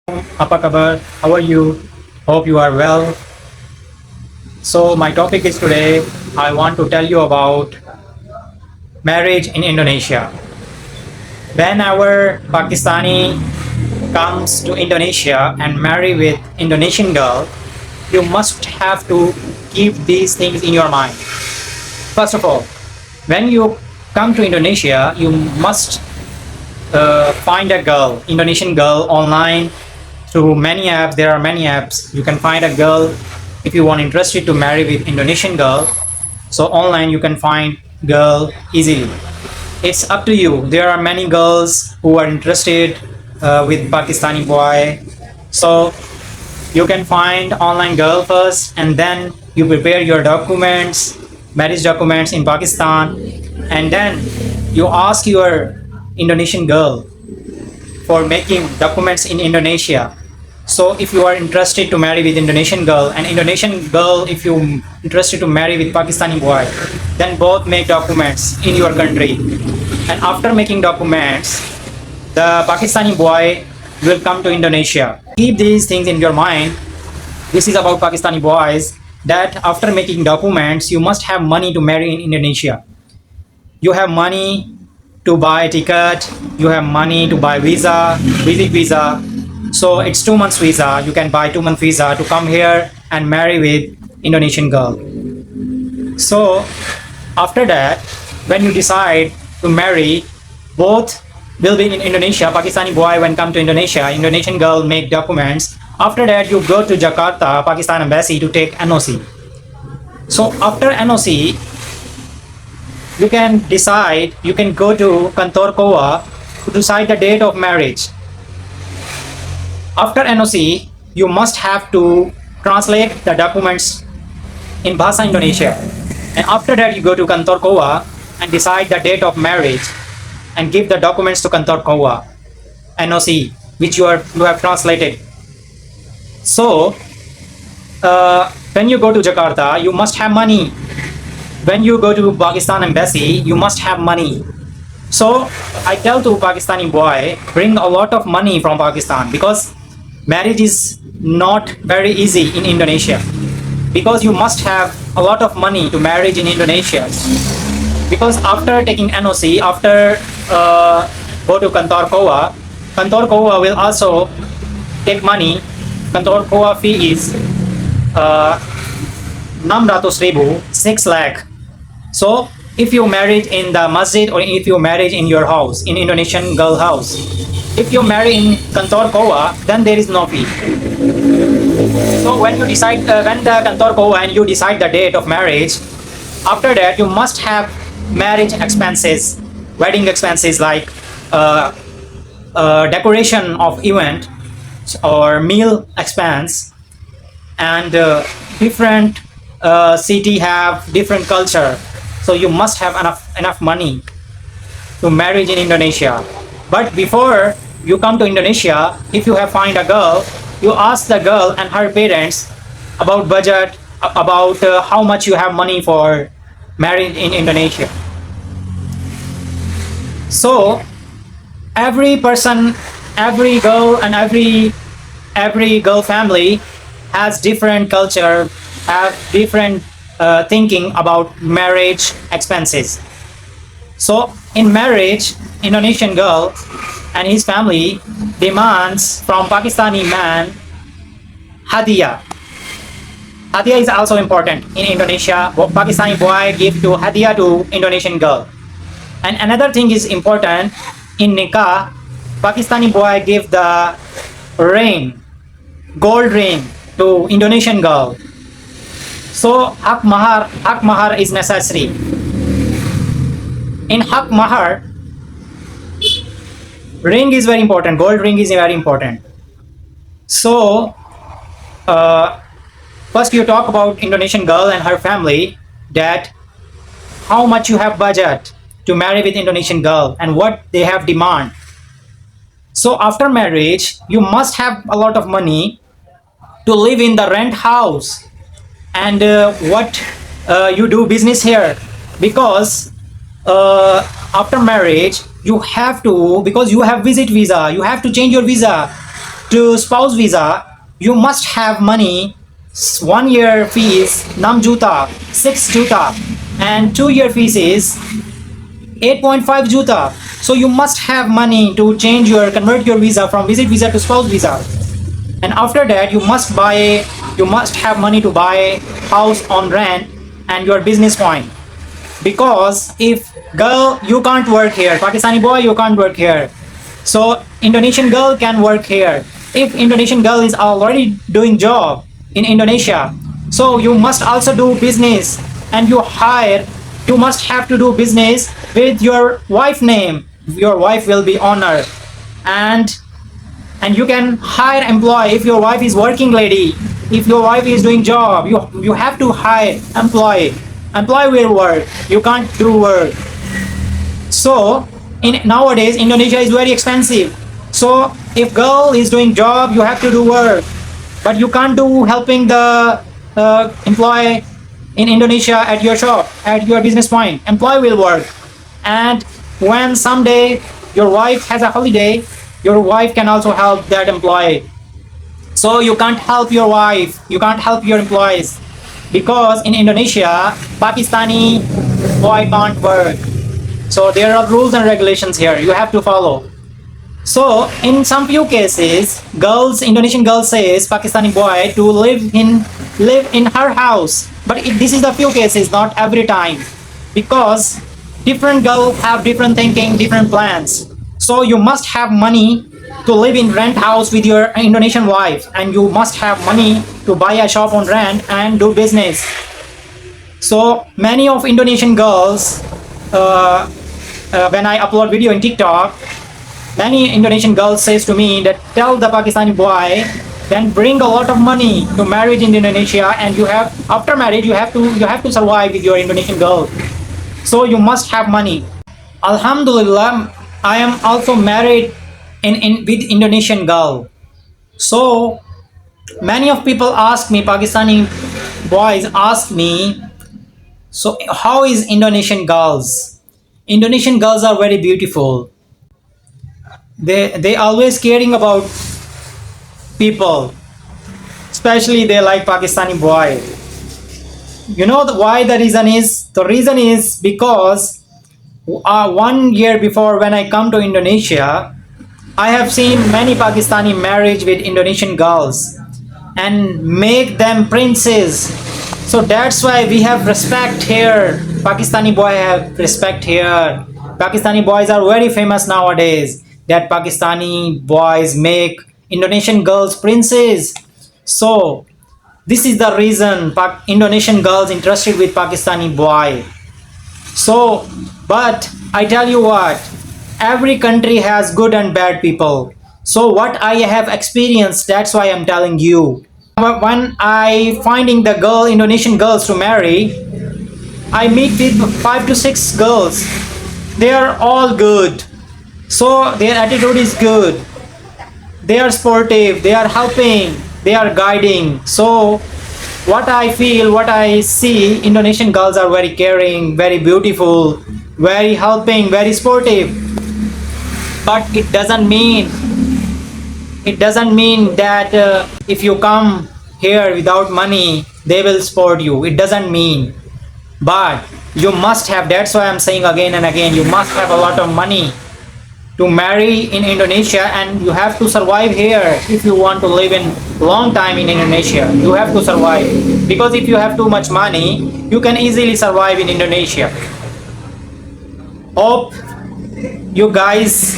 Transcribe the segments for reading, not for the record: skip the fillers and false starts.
Apa kabar? How are you? Hope you are well. So my topic is today I want to tell you about marriage in Indonesia. When our Pakistani comes to Indonesia and marry with Indonesian girl, you must have to keep these things in your mind. First of all, when you come to Indonesia, you must find a girl, Indonesian girl online through many apps. There are many apps. You can find a girl if you want interested to marry with Indonesian girl. So online you can find girl easily. It's up to you. There are many girls who are interested with Pakistani boy. So you can find online girl first and then you prepare your documents, marriage documents in Pakistan, and then you ask your Indonesian girl for making documents in Indonesia. So if you are interested to marry with Indonesian girl and Indonesian girl if you interested to marry with Pakistani boy, then both make documents in your country. And after making documents, the Pakistani boy will come to Indonesia. Keep these things in your mind. This is about Pakistani boys that after making documents, you must have money to marry in Indonesia. You have money to buy ticket, you have money to buy visa, visit visa. So it's 2 months visa. You can buy 2 month visa to come here and marry with Indonesian girl. So after that, when you decide to marry, both will be in Indonesia. Pakistani boy when come to Indonesia, Indonesian girl make documents. After that, you go to Jakarta, Pakistan embassy to take NOC. So after NOC, you can decide, you can go to Kantor Koa to decide the date of marriage. After NOC, you must have to translate the documents in Bahasa Indonesia. And after that, you go to Kantor Koa and decide the date of marriage and give the documents to Kantor Koa, NOC, which you have translated. So, when you go to Jakarta, you must have money. When you go to Pakistan embassy, you must have money. So I tell to Pakistani boy, bring a lot of money from Pakistan because marriage is not very easy in Indonesia. Because you must have a lot of money to marriage in Indonesia. Because after taking NOC, after go to Kantor Koa will also take money. Kantor Koa fee is 600,000, 6 lakh. So if you married in the masjid or if you married in your house, in Indonesian girl house, if you marry in Kantor Koa, then there is no fee. So when you decide, when the Kantor Koa and you decide the date of marriage, after that you must have marriage expenses, wedding expenses like decoration of event or meal expense, and different city have different culture. So you must have enough money to marriage in Indonesia. But before you come to Indonesia, if you have find a girl, you ask the girl and her parents about budget, about how much you have money for marriage in Indonesia. So every person, every girl and every girl family has different culture, have different thinking about marriage expenses. So in marriage, Indonesian girl and his family demands from Pakistani man hadiah. Hadiah is also important in Indonesia. Pakistani boy give to hadiah to Indonesian girl. And another thing is important in nikah. Pakistani boy give the ring, gold ring to Indonesian girl. So hak mahar is necessary. In hak mahar, ring is very important. Gold ring is very important. So first you talk about Indonesian girl and her family, that how much you have budget to marry with Indonesian girl and what they have demand. So after marriage, you must have a lot of money to live in the rent house and what you do business here, because after marriage you have to, because you have visit visa, you have to change your visa to spouse visa, you must have money. 1 year fees 6 juta, 6 juta, and 2 year fees is 8.5 juta. So you must have money to convert your visa from visit visa to spouse visa. And after that, you must have money to buy house on rent and your business point. Because if girl, you can't work here, Pakistani boy, you can't work here, so Indonesian girl can work here. If Indonesian girl is already doing job in Indonesia, so you must also do business, and you must have to do business with your wife name. Your wife will be honored, and you can hire employee if your wife is working lady. If your wife is doing job, you have to hire employee. Employee will work, you can't do work. So in nowadays Indonesia is very expensive, so if girl is doing job, you have to do work, but you can't do helping the employee in Indonesia at your shop, at your business point. Employee will work, and when someday your wife has a holiday, your wife can also help that employee. So you can't help your wife, you can't help your employees, because in Indonesia, Pakistani boy can't work. So there are rules and regulations here you have to follow. So in some few cases, Indonesian girls says Pakistani boy to live in her house. But this is the few cases, not every time, because different girls have different thinking, different plans. So you must have money to live in rent house with your Indonesian wife, and you must have money to buy a shop on rent and do business. So many of Indonesian girls, when I upload video in TikTok, many Indonesian girls says to me that tell the Pakistani boy, then bring a lot of money to marriage in Indonesia, and after marriage you have to survive with your Indonesian girl. So you must have money. Alhamdulillah, I am also married with Indonesian girl. So many of people ask me, Pakistani boys ask me, so how is Indonesian girls? Indonesian girls are very beautiful. They always caring about people, especially they like Pakistani boy. You know why the reason is? The reason is because 1 year before, when I come to Indonesia, I have seen many Pakistani marriage with Indonesian girls and make them princes. So that's why we have respect here. Pakistani boy have respect here. Pakistani boys are very famous nowadays. That Pakistani boys make Indonesian girls princes. So this is the reason Indonesian girls interested with Pakistani boy. So, but I tell you what, every country has good and bad people. So what I have experienced, that's why I'm telling you. When I finding the Indonesian girls to marry, I meet with 5 to 6 girls. They are all good. So their attitude is good. They are sportive, they are helping, they are guiding. So what I feel, what I see, Indonesian girls are very caring, very beautiful, very helping, very sportive. But it doesn't mean that if you come here without money, they will support you. It doesn't mean. But you must have, that's why I'm saying again and again, you must have a lot of money to marry in Indonesia, and you have to survive here. If you want to live in long time in Indonesia, you have to survive, because if you have too much money, you can easily survive in Indonesia. Hope you guys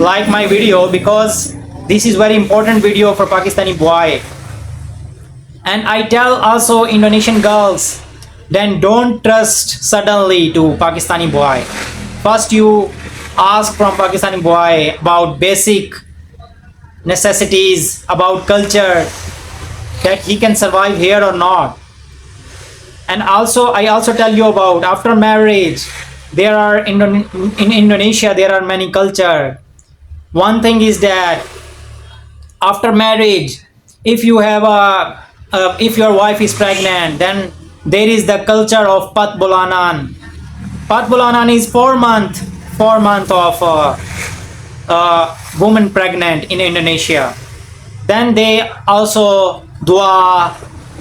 like my video, because this is very important video for Pakistani boy. And I tell also Indonesian girls, then don't trust suddenly to Pakistani boy. First you ask from Pakistani boy about basic necessities, about culture, that he can survive here or not. And also I also tell you about after marriage, there are in Indonesia there are many culture. One thing is that after marriage, if you have if your wife is pregnant, then there is the culture of Pat Bulanan. Pat Bulanan is 4 month of woman pregnant in Indonesia. Then they also dua,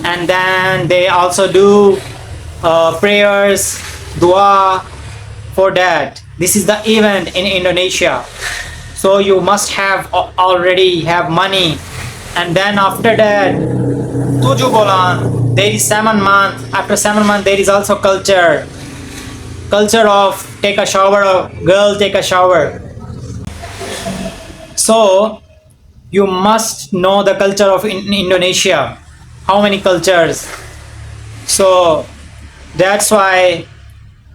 and then they also do prayers, dua for that. This is the event in Indonesia. So you must have already have money, and then after that, tujuh bulan, there is 7 months. After 7 months, there is also culture of take a shower, girl take a shower. So you must know the culture of Indonesia. How many cultures? So that's why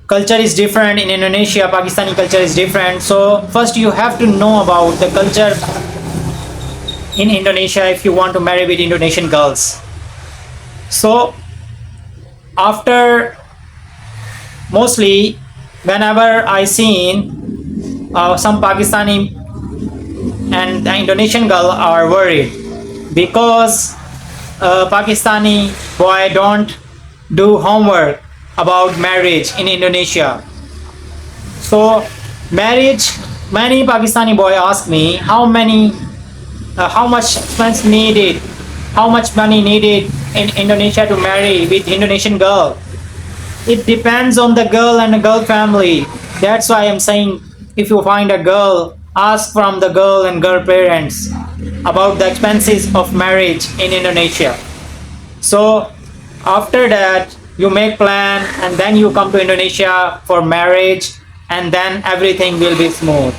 culture is different in Indonesia. Pakistani culture is different. So first you have to know about the culture in Indonesia if you want to marry with Indonesian girls. So after, mostly whenever I seen some Pakistani and the Indonesian girl are worried because Pakistani boy don't do homework about marriage in Indonesia. So marriage, many Pakistani boy ask me how much expense needed, how much money needed in Indonesia to marry with Indonesian girl. It depends on the girl and the girl family. That's why I'm saying, if you find a girl, ask from the girl and girl parents about the expenses of marriage in Indonesia. So after that, you make plan and then you come to Indonesia for marriage, and then everything will be smooth.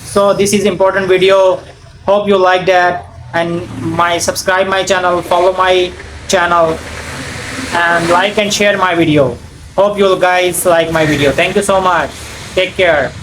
So this is important video. Hope you like that, and subscribe my channel, follow my channel, and like and share my video. Hope you guys like my video. Thank you so much. Take care.